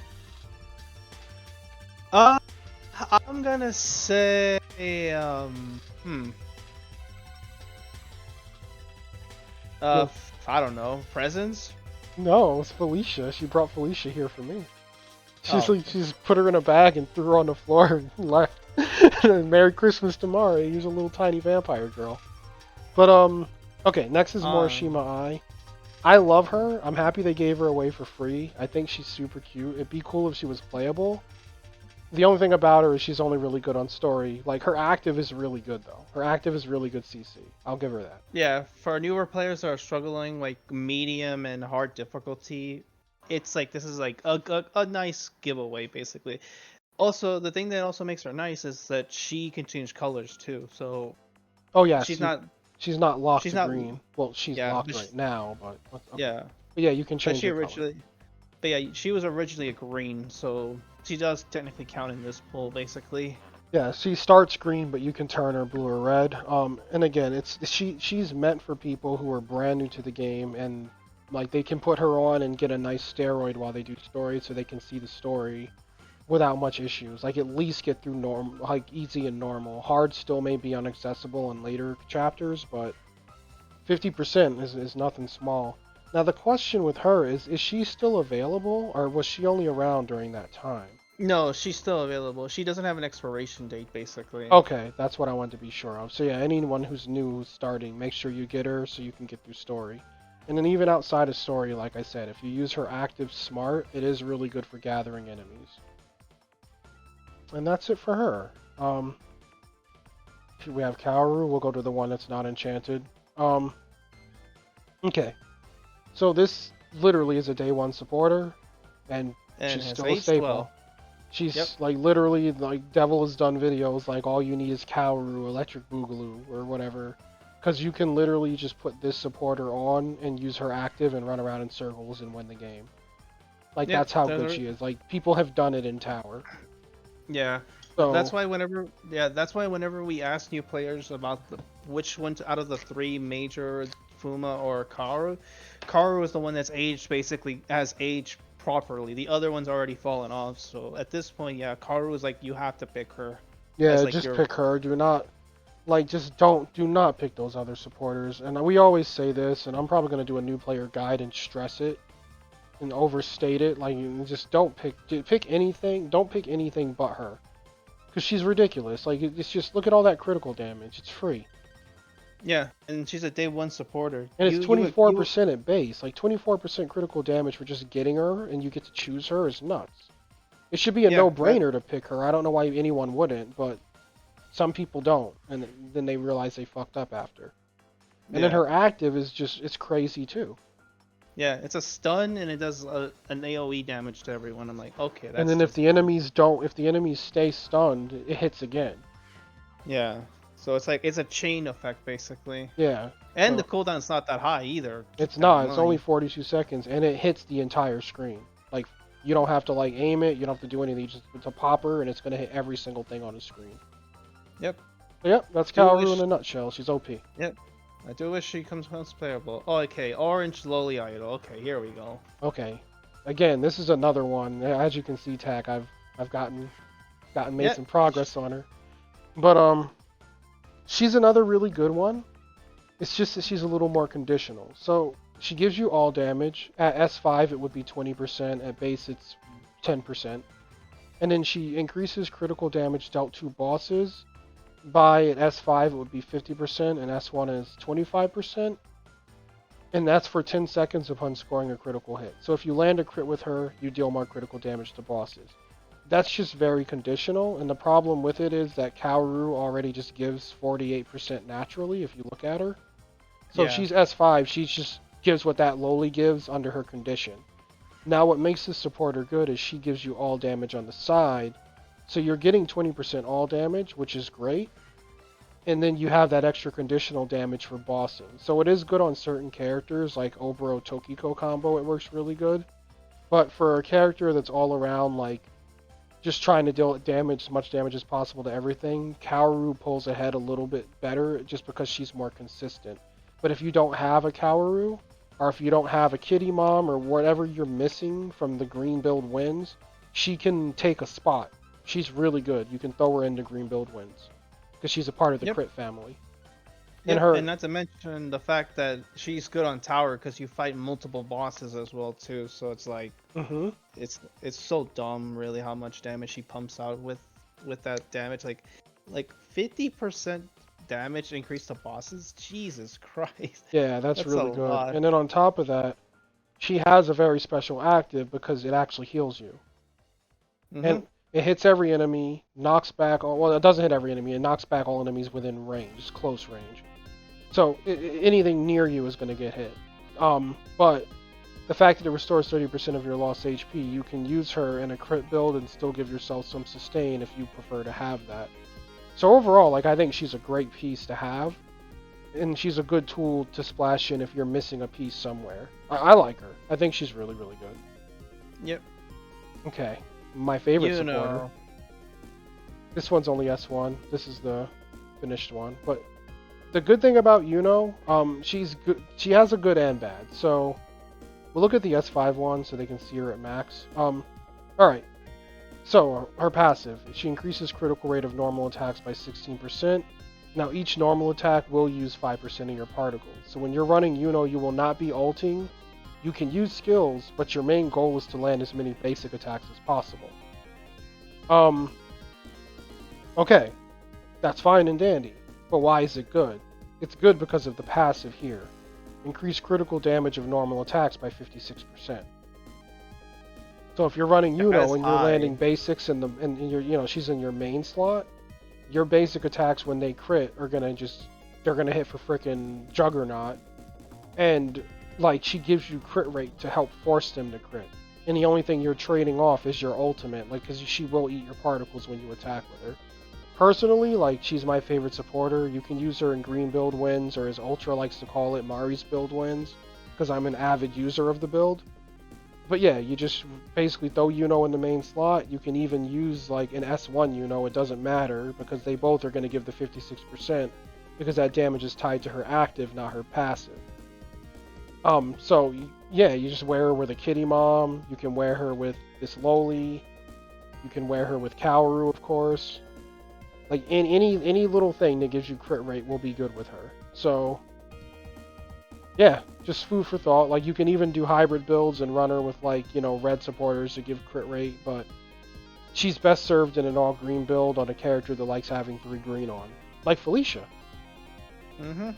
I'm gonna say, I don't know, presents? No, it's Felicia. She brought Felicia here for me. She's put her in a bag and threw her on the floor and left. Merry Christmas to Mari. He's a little tiny vampire girl. But okay. Next is Murashima Ai. I love her. I'm happy they gave her away for free. I think she's super cute. It'd be cool if she was playable. The only thing about her is she's only really good on story. Like, her active is really good, though. Her active is really good CC. I'll give her that. Yeah, for newer players that are struggling, like medium and hard difficulty, it's like this is like a nice giveaway, basically. Also, the thing that also makes her nice is that she can change colors too. So Oh, yeah, she's not locked she's to not green. Well, she's yeah locked right now, but okay. yeah. But yeah, you can But change she her color. originally but yeah, she was originally a green, so she does technically count in this pool, basically. Yeah, she starts green, but you can turn her blue or red. And again, she's meant for people who are brand new to the game, and like they can put her on and get a nice steroid while they do story, so they can see the story without much issues. Like at least get through like easy and normal. Hard still may be inaccessible in later chapters, but 50% is nothing small. Now the question with her is she still available, or was she only around during that time? No, she's still available. She doesn't have an expiration date, basically. Okay, that's what I wanted to be sure of. So yeah, anyone who's new, who's starting, make sure you get her so you can get through story. And then even outside of story, like I said, if you use her active smart, it is really good for gathering enemies. And that's it for her. We have Kaoru. We'll go to the one that's not enchanted. Okay. So this literally is a day one supporter, and she's still a staple. Well. She's like literally like Devil has done videos like all you need is Kaoru, Electric Boogaloo, or whatever. Because you can literally just put this supporter on and use her active and run around in circles and win the game. Like that's how good she is. Like people have done it in Tower. Yeah. So that's why whenever we ask new players about which one out of the three major Fuma or Kaoru is the one that's aged has aged properly. The other one's already fallen off. So at this point, yeah, Kaoru is like you have to pick her. Yeah, like just pick her. Do not do not pick those other supporters. And we always say this, and I'm probably gonna do a new player guide and stress it and overstate it. Like you just don't pick anything. Don't pick anything but her. Because she's ridiculous. Like, it's just, look at all that critical damage. It's free. Yeah, and she's a day one supporter. And it's 24% at base. Like, 24% critical damage for just getting her, and you get to choose her is nuts. It should be a no-brainer to pick her. I don't know why anyone wouldn't, but some people don't. And then they realize they fucked up after. And then her active is just, it's crazy, too. Yeah, it's a stun and it does an AoE damage to everyone. I'm like, okay, that's. And then if the enemies stay stunned, it hits again. Yeah, so it's like it's a chain effect basically. Yeah. And the cooldown's not that high either. It's not. It's only 42 seconds, and it hits the entire screen. Like you don't have to like aim it. You don't have to do anything. You just it's a popper, and it's gonna hit every single thing on the screen. Yep. So, yep. That's Kaoru in a nutshell. She's OP. Yep. I do wish she comes playable. Oh, okay. Orange lowly idol. Okay, here we go. Okay. Again, this is another one. As you can see, Tack, I've made some progress on her. But she's another really good one. It's just that she's a little more conditional. So she gives you all damage. At S5 it would be 20%. At base it's 10%. And then she increases critical damage dealt to bosses. By at S5 it would be 50% and S1 is 25%. And that's for 10 seconds upon scoring a critical hit. So if you land a crit with her, you deal more critical damage to bosses. That's just very conditional, and the problem with it is that Kaoru already just gives 48% naturally if you look at her. So if she's S5, she just gives what that lowly gives under her condition. Now what makes this supporter good is she gives you all damage on the side. So you're getting 20% all damage, which is great. And then you have that extra conditional damage for bossing. So it is good on certain characters, like Oboro Tokiko combo, it works really good. But for a character that's all around, like, just trying to deal damage, as much damage as possible to everything, Kaoru pulls ahead a little bit better, just because she's more consistent. But if you don't have a Kaoru, or if you don't have a Kitty Mom, or whatever you're missing from the green build wins, she can take a spot. She's really good. You can throw her into green build wins. Because she's a part of the crit family. And not to mention the fact that she's good on tower because you fight multiple bosses as well too. So it's like it's so dumb really how much damage she pumps out with that damage. Like like 50% damage increase to bosses. Jesus Christ, Yeah, that's that's a really good. lot. And then on top of that, she has a very special active because it actually heals you. Mm-hmm. And it hits every enemy, knocks back all, well, it doesn't hit every enemy, it knocks back all enemies within range, it's close range. So anything near you is going to get hit. But the fact that it restores 30% of your lost HP, you can use her in a crit build and still give yourself some sustain if you prefer to have that. So overall, like, I think she's a great piece to have, and she's a good tool to splash in if you're missing a piece somewhere. I like her. I think she's really, really good. Yep. Okay, my favorite You supporter. know. This one's only S1. This is the finished one. But the good thing about Yuno, she's good. She has a good and bad. So we'll look at the S5 one so they can see her at max. All right. So her passive, she increases critical rate of normal attacks by 16%. Now each normal attack will use 5% of your particles. So when you're running Yuno, you will not be ulting. You can use skills, but your main goal is to land as many basic attacks as possible. Okay, that's fine and dandy, but why is it good? It's good because of the passive here. Increase critical damage of normal attacks by 56%. So if you're running Yuno and you're landing basics and you're she's in your main slot, your basic attacks when they crit are they're gonna hit for frickin' Juggernaut, and like she gives you crit rate to help force them to crit. And the only thing you're trading off is your ultimate, like, because she will eat your particles when you attack with her. Personally, like, she's my favorite supporter. You can use her in green build wins, or as Ultra likes to call it, Mari's build wins, because I'm an avid user of the build. But yeah, you just basically throw Yuno in the main slot. You can even use like an S1 Yuno, it doesn't matter, because they both are going to give the 56%, because that damage is tied to her active, not her passive. So yeah, you just wear her with a Kitty Mom, you can wear her with this Loli, you can wear her with Kaoru, of course. Like, any little thing that gives you crit rate will be good with her. So yeah, just food for thought. Like, you can even do hybrid builds and run her with, like, red supporters to give crit rate, but she's best served in an all green build on a character that likes having 3 green on, like Felicia. Mm-hmm.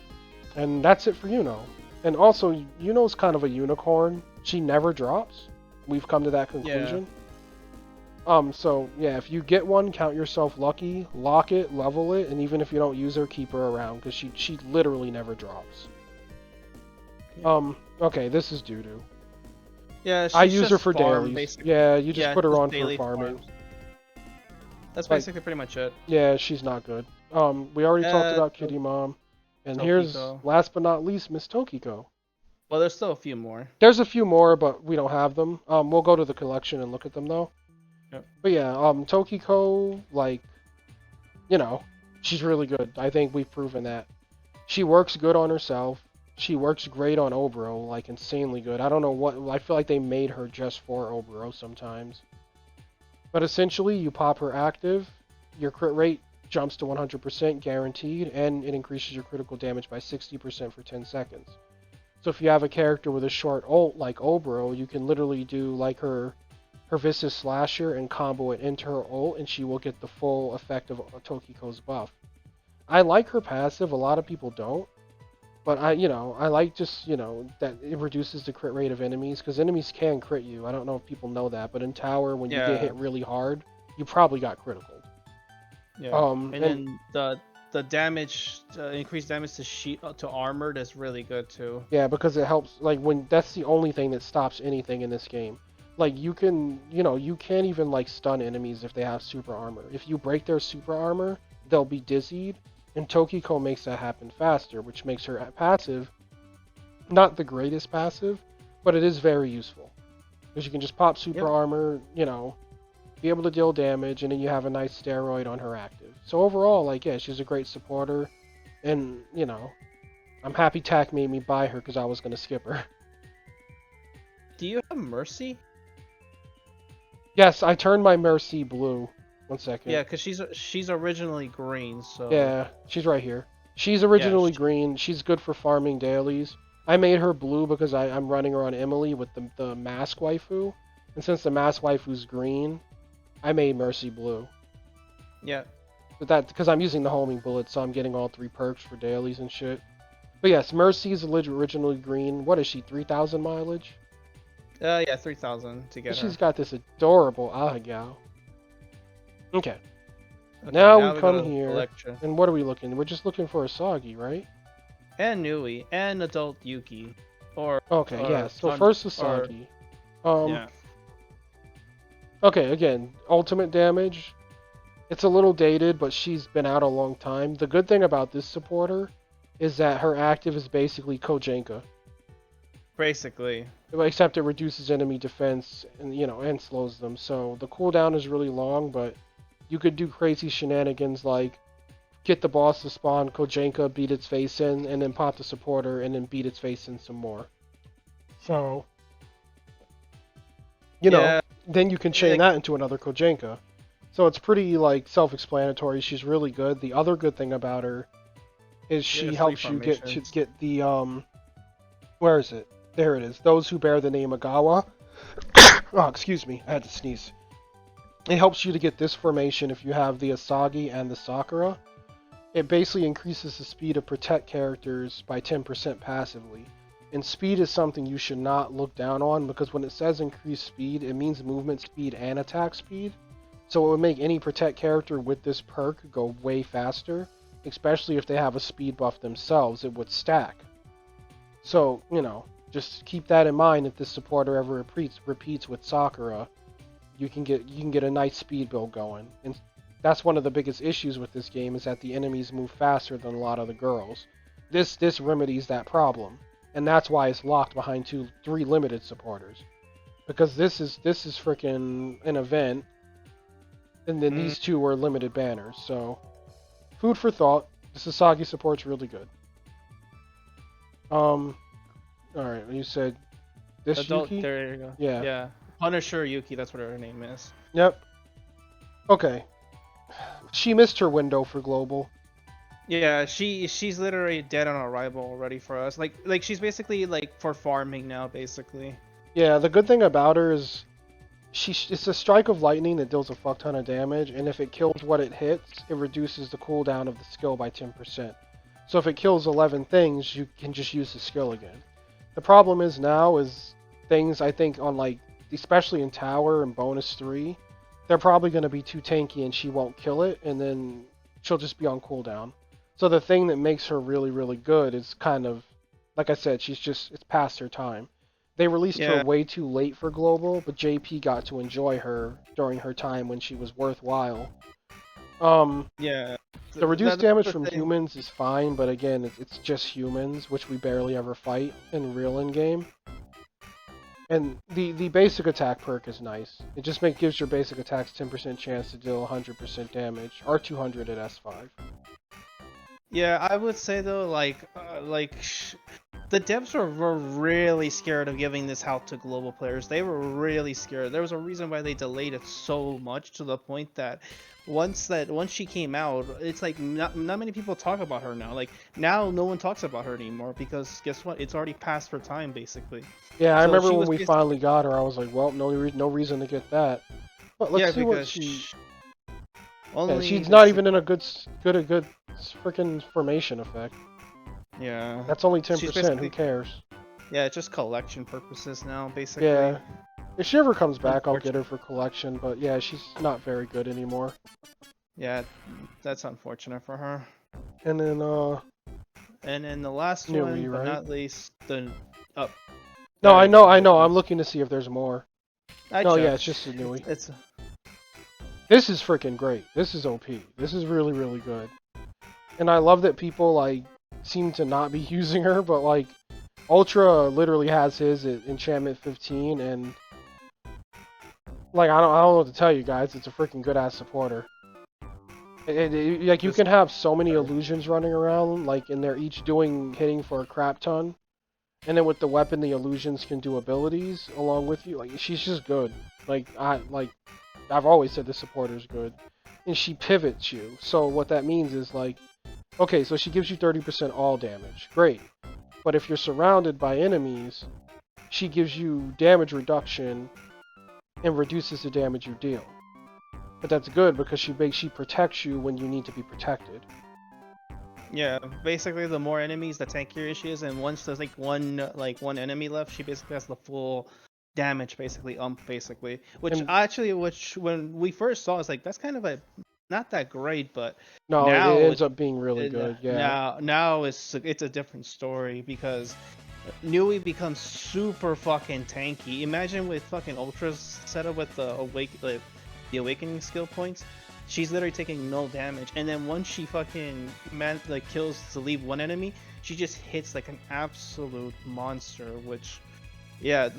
And that's it for Yuno. And also, Yuno's kind of a unicorn. She never drops. We've come to that conclusion. Yeah. So yeah, if you get one, count yourself lucky. Lock it, level it, and even if you don't use her, keep her around, because she literally never drops. Yeah. Okay, this is doo-doo. Yeah, I use her for dailies. Basically. Yeah, you just put her on for farming. Farms. That's basically pretty much it. Yeah, she's not good. We already talked about Kitty Mom. And here's, last but not least, Miss Tokiko. Well, there's still a few more. There's a few more, but we don't have them. We'll go to the collection and look at them, though. Yep. But yeah, Tokiko, like, she's really good. I think we've proven that. She works good on herself. She works great on Obro, like, insanely good. I don't know what, I feel like they made her just for Obro sometimes. But essentially, you pop her active, your crit rate jumps to 100% guaranteed, and it increases your critical damage by 60% for 10 seconds. So if you have a character with a short ult like Obro, you can literally do like her Viscous Slasher and combo it into her ult, and she will get the full effect of Tokiko's buff. I like her passive, a lot of people don't. But I like just, that it reduces the crit rate of enemies, because enemies can crit you. I don't know if people know that, but in Tower, when you get hit really hard, you probably got critical. Yeah. And then the damage, increased damage to armored is really good too. Yeah, because it helps. Like, when that's the only thing that stops anything in this game. Like, you can, you can't even like stun enemies if they have super armor. If you break their super armor, they'll be dizzied, and Tokiko makes that happen faster, which makes her passive not the greatest passive, but it is very useful because you can just pop super armor, be able to deal damage, and then you have a nice steroid on her active. So overall, like, yeah, she's a great supporter, and, I'm happy Tak made me buy her because I was going to skip her. Do you have Mercy? Yes, I turned my Mercy blue. 1 second. Yeah, because she's originally green, so... Yeah, she's right here. She's originally green. She's good for farming dailies. I made her blue because I'm running her on Emily with the mask waifu. And since the mask waifu's green, I made Mercy blue. Yeah. But that because I'm using the homing bullet, so I'm getting all 3 perks for dailies and shit. But yes, Mercy is originally green. What is she? 3,000 mileage. Yeah, 3,000 to get her. She's got this adorable Ahagao. Okay. Okay, Now now we we come go to here, collection. and what are we looking? We're just looking for Asagi, right? And Nui, and adult Yuki. Okay, Or yeah. So first Asagi. Yeah. Okay, again, ultimate damage. It's a little dated, but she's been out a long time. The good thing about this supporter is that her active is basically Kojenka. Basically. Except it reduces enemy defense and and slows them. So the cooldown is really long, but you could do crazy shenanigans like get the boss to spawn, Kojenka, beat its face in, and then pop the supporter and then beat its face in some more. So then you can chain that into another Kojenka. So it's pretty like self-explanatory. She's really good. The other good thing about her is she helps you get the where is it? There it is. Those who bear the name Agawa. Oh, excuse me. I had to sneeze. It helps you to get this formation if you have the Asagi and the Sakura. It basically increases the speed of protect characters by 10% passively. And speed is something you should not look down on because when it says increased speed, it means movement speed and attack speed. So it would make any protect character with this perk go way faster, especially if they have a speed buff themselves. It would stack. So, just keep that in mind if this supporter ever repeats with Sakura. You can get a nice speed build going. And that's one of the biggest issues with this game is that the enemies move faster than a lot of the girls. This remedies that problem. And that's why it's locked behind 3 limited supporters. Because this is freaking an event. And then these 2 are limited banners. So food for thought. The Asagi support's really good. Alright, you said this adult Yuki? There you go. Yeah. Yeah. Punisher Yuki, that's what her name is. Yep. Okay. She missed her window for global. Yeah, she's literally dead on arrival already for us. Like she's basically like for farming now, basically. Yeah, the good thing about her is it's a strike of lightning that deals a fuck ton of damage, and if it kills what it hits, it reduces the cooldown of the skill by 10%. So if it kills 11 things, you can just use the skill again. The problem is now is things I think on like especially in Tower and Bonus 3, they're probably going to be too tanky and she won't kill it, and then she'll just be on cooldown. So the thing that makes her really, really good is kind of, like I said, it's past her time. They released her way too late for global, but JP got to enjoy her during her time when she was worthwhile. Yeah. The reduced damage from humans is fine, but again, it's just humans, which we barely ever fight in real in-game. And the basic attack perk is nice. It just gives your basic attacks 10% chance to deal 100% damage, or 200 at S5. Yeah, I would say though, the devs were really scared of giving this out to global players. They were really scared. There was a reason why they delayed it so much, to the point that once she came out, it's like not many people talk about her now. Like now, no one talks about her anymore because guess what? It's already past her time, basically. Yeah, I remember when we finally got her. I was like, well, no reason to get that. But let's see what she. She's not even in a good freaking formation effect. Yeah. That's only 10%. Who cares? Yeah, it's just collection purposes now, basically. Yeah. If she ever comes back, I'll get her for collection. But yeah, she's not very good anymore. Yeah, that's unfortunate for her. And then the last one, but not least, the No, I know. I'm looking to see if there's more. Yeah, it's just a Nui. This is freaking great. This is OP. This is really, really good. And I love that people seem to not be using her, but Ultra literally has his at enchantment 15, and I don't know what to tell you guys. It's a freaking good ass supporter. You can have so many illusions running around, and they're each hitting for a crap ton. And then with the weapon, the illusions can do abilities along with you. She's just good. I've always said the supporter's good. And she pivots you. So what that means is okay, so she gives you 30% all damage. Great. But if you're surrounded by enemies, she gives you damage reduction and reduces the damage you deal. But that's good because she protects you when you need to be protected. Yeah, basically the more enemies, the tankier she is, and once there's one enemy left, she basically has the full damage basically. Which when we first saw, it's like that's kind of a not that great, but no, it now ends up being really good. Yeah. Now it's a different story because Nui becomes super fucking tanky. Imagine with fucking Ultra's setup with the awakening skill points. She's literally taking no damage, and then once she fucking kills to leave one enemy, she just hits like an absolute monster. Which, yeah,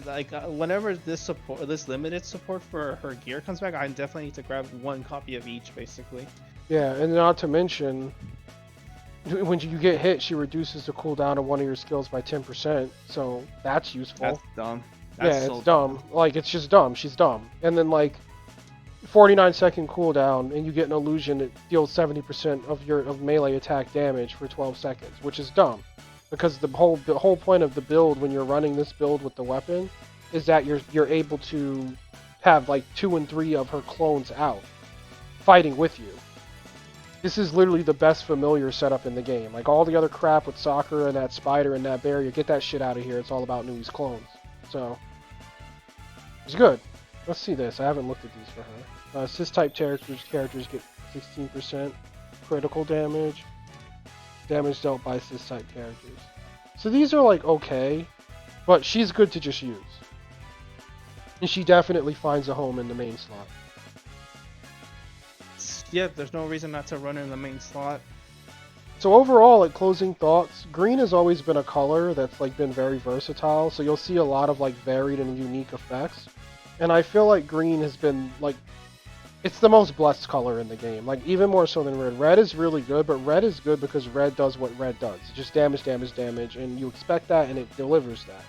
whenever this limited support for her gear comes back, I definitely need to grab one copy of each, basically. Yeah, and not to mention, when you get hit, she reduces the cooldown of one of your skills by 10%, so that's useful. That's dumb. That's it's dumb. Like, it's just dumb. She's dumb. And then, 49-second cooldown, and you get an illusion that deals 70% of melee attack damage for 12 seconds, which is dumb. Because the whole point of the build, when you're running this build with the weapon, is that you're able to have, 2 and 3 of her clones out, fighting with you. This is literally the best familiar setup in the game. All the other crap with Sakura and that spider and that barrier, get that shit out of here. It's all about Nui's clones. So, it's good. Let's see this. I haven't looked at these for her. Cis-type characters get 16% critical damage. Damage dealt by cis-type characters. So these are okay, but she's good to just use. And she definitely finds a home in the main slot. Yeah, there's no reason not to run her in the main slot. So overall, closing thoughts, green has always been a color that's been very versatile. So you'll see a lot of varied and unique effects. And I feel like green has been it's the most blessed color in the game. Even more so than red. Red is really good, but red is good because red does what red does. Just damage, damage, damage, and you expect that and it delivers that.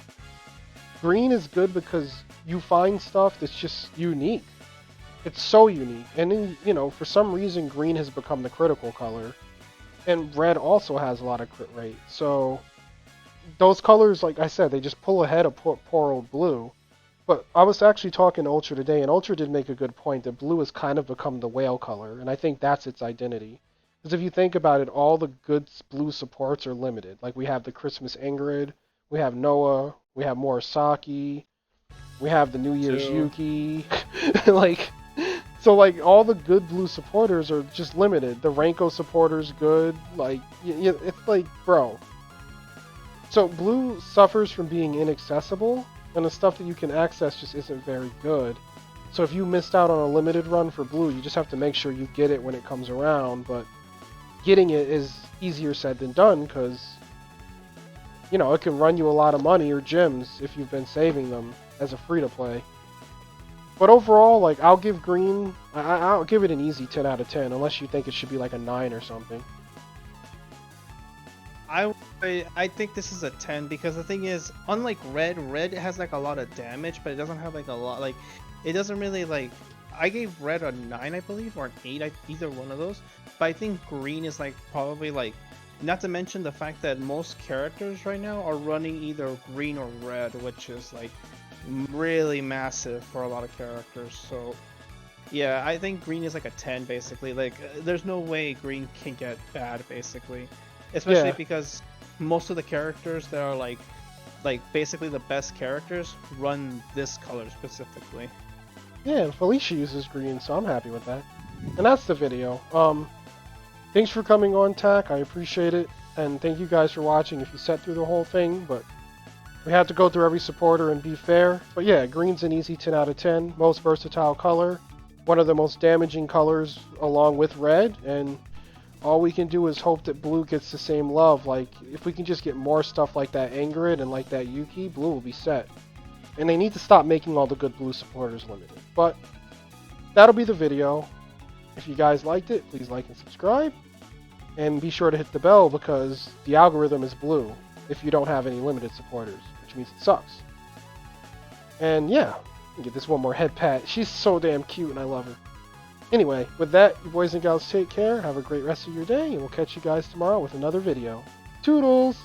Green is good because you find stuff that's just unique. It's so unique. And then, for some reason green has become the critical color. And red also has a lot of crit rate. So those colors, like I said, they just pull ahead of poor old blue. But I was actually talking to Ultra today, and Ultra did make a good point that blue has kind of become the whale color, and I think that's its identity. Because if you think about it, all the good blue supports are limited. We have the Christmas Ingrid, we have Noah, we have Murashima, we have the New Year's Yuki. So all the good blue supporters are just limited. The Renko supporter's good. It's bro. So blue suffers from being inaccessible. And the stuff that you can access just isn't very good. So if you missed out on a limited run for blue, you just have to make sure you get it when it comes around. But getting it is easier said than done because, it can run you a lot of money or gems if you've been saving them as a free-to-play. But overall, I'll give green, I'll give it an easy 10 out of 10, unless you think it should be a 9 or something. I think this is a 10 because the thing is, unlike red has a lot of damage, but it doesn't have a lot, it doesn't really I gave red a 9, I believe, or an 8, either one of those, but I think green is probably not to mention the fact that most characters right now are running either green or red, which is really massive for a lot of characters. So yeah, I think green is a 10 basically. There's no way green can get bad basically. Especially because most of the characters that are basically the best characters run this color specifically. Yeah, and Felicia uses green, so I'm happy with that. And that's the video. Thanks for coming on, Tack. I appreciate it. And thank you guys for watching if you sat through the whole thing, but we had to go through every supporter and be fair. But yeah, green's an easy 10 out of 10. Most versatile color. One of the most damaging colors along with red, and all we can do is hope that blue gets the same love. If we can just get more stuff like that Ingrid and like that Yuki, blue will be set. And they need to stop making all the good blue supporters limited. But that'll be the video. If you guys liked it, please like and subscribe. And be sure to hit the bell because the algorithm is blue if you don't have any limited supporters, which means it sucks. And yeah, get this one more head pat. She's so damn cute and I love her. Anyway, with that, you boys and gals take care, have a great rest of your day, and we'll catch you guys tomorrow with another video. Toodles!